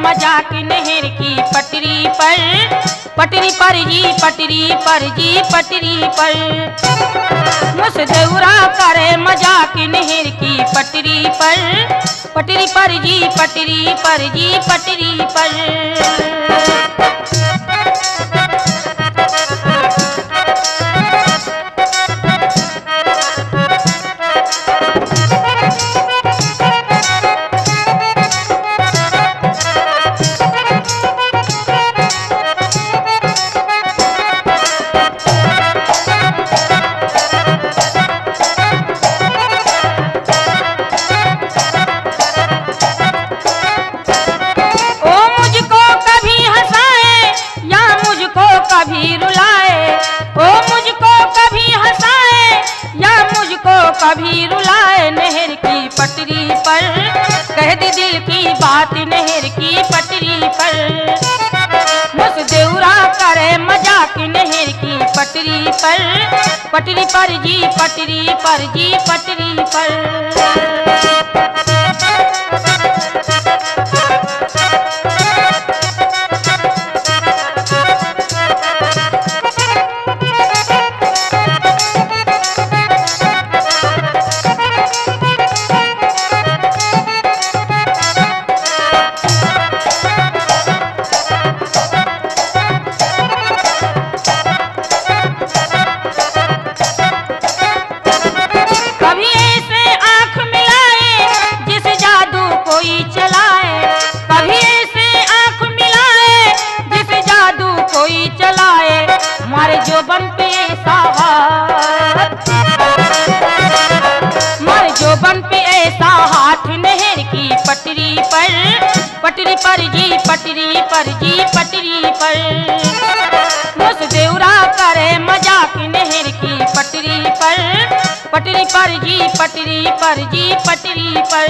मजाक नहर की पटरी पर जी, पटरी पर जी, पटरी पर। मुझ देवरा करे मजाक नहर की पटरी पर जी, पटरी पर जी, पटरी पर। कभी रुलाए, ओ मुझको कभी हंसाए या मुझको कभी रुलाए। नहर की पटरी पर कह दे दिल की बात, नहर की पटरी पर। मुझ देवरा करे मजाक नहर की पटरी पर जी, पटरी पर जी, पटरी पर। मारे जोबन पे ऐसा हाथ, मारे जोबन पे ऐसा हाथ। नहर की पटरी पर जी, पटरी पर जी, पटरी पर। मुझ देवरा करे मजाक नहर की पटरी पर जी, पटरी पर जी, पटरी पर।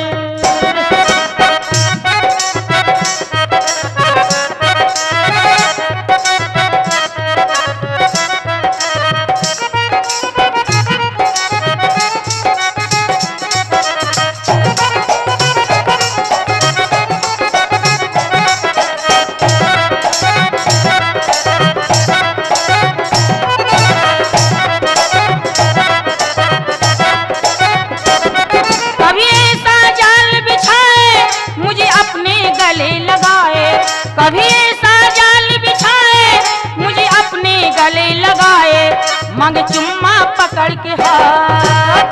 कभी ऐसा जाल बिछाए मुझे अपने गले लगाए। मांग चुम्मा पकड़ के हाथ,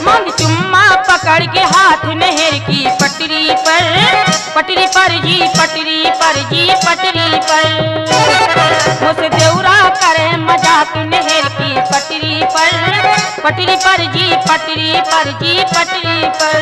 मांग चुम्मा पकड़ के हाथ। नहर की पटरी पर जी, पटरी पर जी, पटरी पर। मुझ देवरा करे मजाक नहर की पटरी पर जी, पटरी पर जी, पटरी पर।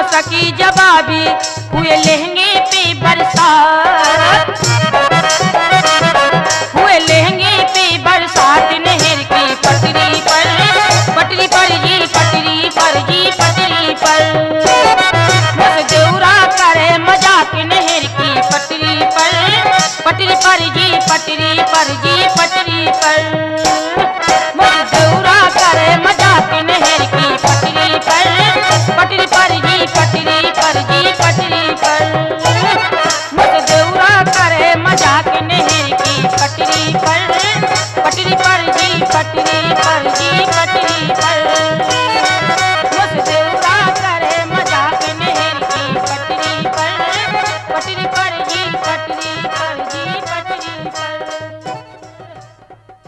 सकी जवाबी हुए लहंगे पे बरसात,